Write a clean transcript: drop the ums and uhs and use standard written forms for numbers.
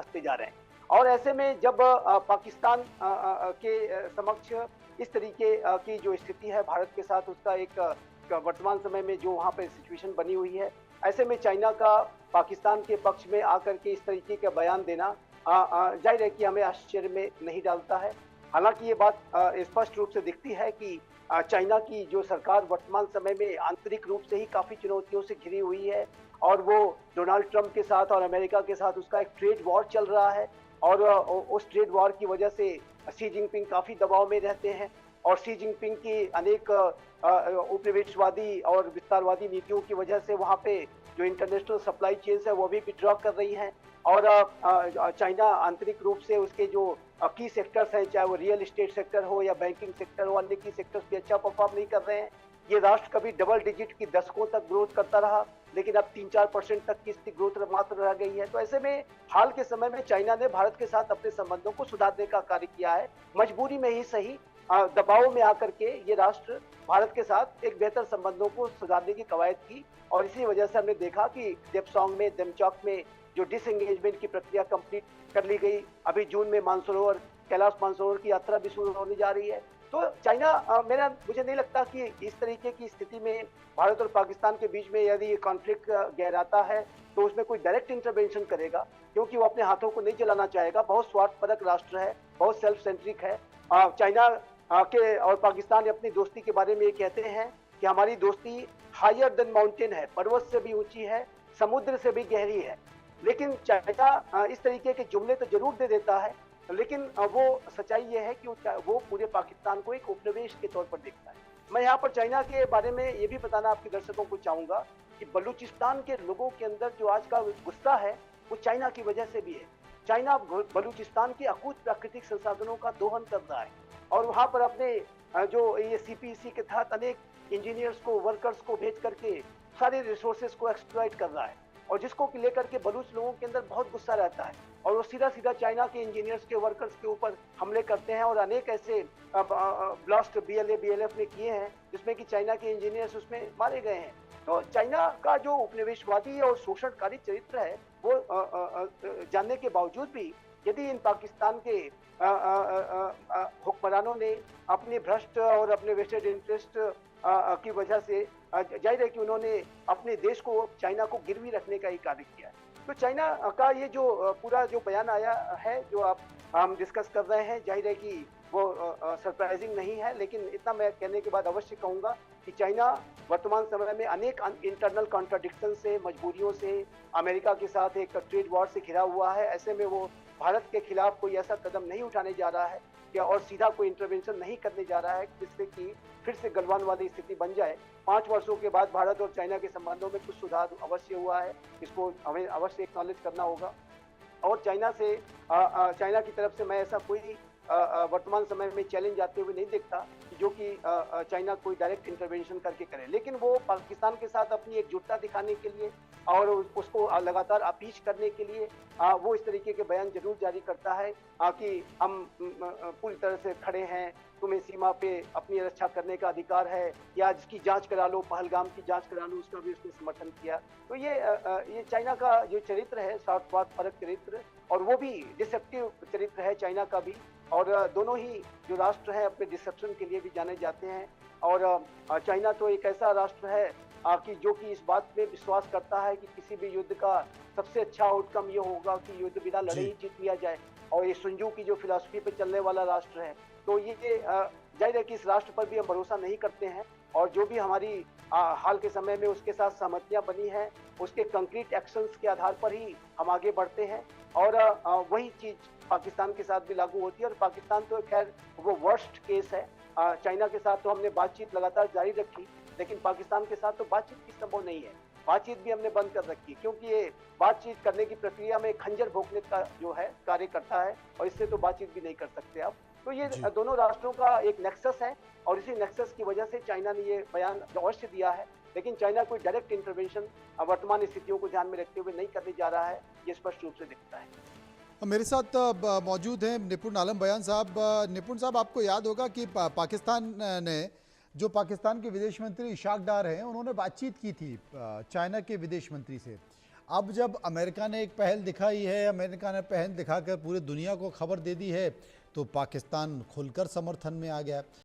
फंसते जा रहे हैं। और ऐसे में जब पाकिस्तान के समक्ष इस तरीके की जो स्थिति है भारत के साथ, उसका एक वर्तमान समय में जो वहाँ पे सिचुएशन बनी हुई है, ऐसे में चाइना का पाकिस्तान के पक्ष में आकर के इस तरीके का बयान देना जाहिर है कि हमें आश्चर्य में नहीं डालता है। हालांकि ये बात स्पष्ट रूप से दिखती है कि चाइना की जो सरकार वर्तमान समय में आंतरिक रूप से ही काफी चुनौतियों से घिरी हुई है, और वो डोनाल्ड ट्रंप के साथ और अमेरिका के साथ उसका एक ट्रेड वॉर चल रहा है। और उस ट्रेड वॉर की वजह से शी जिनपिंग काफी दबाव में रहते हैं, और शी जिनपिंग की अनेक उपनिवेशवादी और विस्तारवादी नीतियों की वजह से वहाँ पे जो इंटरनेशनल सप्लाई चेन्स है वो भी विड्रॉ कर रही हैं। और चाइना आंतरिक रूप से उसके जो की सेक्टर्स हैं, चाहे वो रियल एस्टेट सेक्टर हो या बैंकिंग सेक्टर हो, अन्य की सेक्टर्स भी अच्छा परफॉर्म नहीं कर रहे हैं। ये राष्ट्र कभी डबल डिजिट की दशकों तक ग्रोथ करता रहा, लेकिन अब 3-4% तक की इसकी ग्रोथ मात्र रह गई है। तो ऐसे में हाल के समय में चाइना ने भारत के साथ अपने संबंधों को सुधारने का कार्य किया है, मजबूरी में ही सही, दबाव में आकर के ये राष्ट्र भारत के साथ एक बेहतर संबंधों को सुधारने की कवायद की। और इसी वजह से हमने देखा कि देपसोंग में, देमचौक में जो डिसएंगेजमेंट की प्रक्रिया कंप्लीट कर ली गई। अभी जून में मानसरोवर, कैलाश मानसरोवर की यात्रा भी शुरू होने जा रही है। तो चाइना मुझे नहीं लगता कि इस तरीके की स्थिति में भारत और पाकिस्तान के बीच में यदि ये कॉन्फ्लिक्ट गहराता है तो उसमें कोई डायरेक्ट इंटरवेंशन करेगा, क्योंकि वो अपने हाथों को नहीं जलाना चाहेगा। बहुत स्वार्थपरक राष्ट्र है, बहुत सेल्फ सेंट्रिक है। चाइना के और पाकिस्तान अपनी दोस्ती के बारे में ये कहते हैं कि हमारी दोस्ती हायर देन माउंटेन है, पर्वत से भी ऊंची है, समुद्र से भी गहरी है। लेकिन चाइना इस तरीके के जुमले तो जरूर दे देता है, लेकिन वो सच्चाई ये है कि वो पूरे पाकिस्तान को एक उपनिवेश के तौर पर देखता है। मैं यहाँ पर चाइना के बारे में ये भी बताना आपके दर्शकों को चाहूंगा कि बलूचिस्तान के लोगों के अंदर जो आज का गुस्सा है वो चाइना की वजह से भी है। चाइना बलूचिस्तान के अकूत प्राकृतिक संसाधनों का दोहन कर रहा है, और वहाँ पर अपने जो ये सीपीईसी के तहत अनेक इंजीनियर्स को, वर्कर्स को भेज करके सारे रिसोर्सेज को एक्सप्लॉइट कर रहा है, और जिसको लेकर के बलूच लोगों के अंदर बहुत गुस्सा रहता है, और वो सीधा सीधा चाइना के इंजीनियर्स के, वर्कर्स के ऊपर हमले करते हैं। और अनेक ऐसे ब्लास्ट बीएलए बीएलएफ ने किए हैं जिसमें कि चाइना के इंजीनियर्स उसमें मारे गए हैं। तो चाइना का जो उपनिवेशवादी और शोषणकारी चरित्र है वो जानने के बावजूद भी यदि इन पाकिस्तान के हुक्मरानों ने अपने भ्रष्ट और अपने वेस्टेड इंटरेस्ट की वजह से जाहिर है कि उन्होंने अपने देश को, चाइना को गिरवी रखने का ही कार्य किया है। तो चाइना का ये जो पूरा जो बयान आया है, जो हम डिस्कस कर रहे हैं, जाहिर है कि वो सरप्राइजिंग नहीं है, लेकिन इतना मैं कहने के बाद अवश्य कहूँगा कि चाइना वर्तमान समय में अनेक इंटरनल कॉन्ट्राडिक्शन से, मजबूरियों से, अमेरिका के साथ एक ट्रेड वॉर से घिरा हुआ है। ऐसे में वो भारत के खिलाफ कोई ऐसा कदम नहीं उठाने जा रहा है या और सीधा कोई इंटरवेंशन नहीं करने जा रहा है जिससे कि फिर से गलवान वाली स्थिति बन जाए। 5 वर्षों के बाद भारत और चाइना के संबंधों में कुछ सुधार अवश्य हुआ है, इसको हमें अवश्य एक्नॉलेज करना होगा। और चाइना की तरफ से मैं ऐसा कोई वर्तमान समय में चैलेंज आते हुए नहीं देखता कि जो कि चाइना कोई डायरेक्ट इंटरवेंशन करके करे, लेकिन वो पाकिस्तान के साथ अपनी एकजुटता दिखाने के लिए और उसको लगातार अपीच करने के लिए वो इस तरीके के बयान जरूर जारी करता है कि हम पूरी तरह से खड़े हैं, तुम्हें सीमा पे अपनी रक्षा करने का अधिकार है, या जिसकी जांच करा लो, पहलगाम की जांच करा लो, उसका भी उसने समर्थन किया। तो ये चाइना का जो चरित्र है, स्वार्थपरक चरित्र, और वो भी डिसेप्टिव चरित्र है चाइना का भी। और दोनों ही जो राष्ट्र हैं अपने डिसेप्शन के लिए भी जाने जाते हैं। और चाइना तो एक ऐसा राष्ट्र है कि जो कि इस बात में विश्वास करता है कि किसी भी युद्ध का सबसे अच्छा आउटकम ये होगा कि युद्ध बिना लड़े ही जीत लिया जाए, और ये सुंजू की जो फिलॉसफी पे चलने वाला राष्ट्र है। तो ये जाहिर है कि इस राष्ट्र पर भी हम भरोसा नहीं करते हैं, और जो भी हमारी हाल के समय में उसके साथ सहमतियां बनी हैं, उसके कंक्रीट एक्शंस के आधार पर ही हम आगे बढ़ते हैं। और वही चीज पाकिस्तान के साथ भी लागू होती है। और पाकिस्तान तो खैर वो वर्स्ट केस है। चाइना के साथ तो हमने बातचीत लगातार जारी रखी, लेकिन पाकिस्तान के साथ तो बातचीत की संभव नहीं है। बातचीत भी हमने बंद कर रखी, क्योंकि ये बातचीत करने की प्रक्रिया में खंजर भोंकने का जो है कार्य करता है, और इससे तो बातचीत भी नहीं कर सकते आप। तो ये दोनों राष्ट्रों का एक नेक्सस है, और इसी नेक्सस की वजह से चाइना ने ये बयान अवश्य दिया है। लेकिन चाइना कोई डायरेक्ट इंटरवेंशन वर्तमान स्थितियों को ध्यान में रखते हुए नहीं करने जा रहा है, ये स्पष्ट रूप से दिखता है। मेरे साथ मौजूद हैं निपुण आलम बयान साहब। निपुण साहब, आपको याद होगा कि पाकिस्तान ने, जो पाकिस्तान के विदेश मंत्री इशाक डार हैं, उन्होंने बातचीत की थी चाइना के विदेश मंत्री से। अब जब अमेरिका ने एक पहल दिखाई है, अमेरिका ने पहल दिखाकर पूरी दुनिया को खबर दे दी है, तो पाकिस्तान खुलकर समर्थन में आ गया।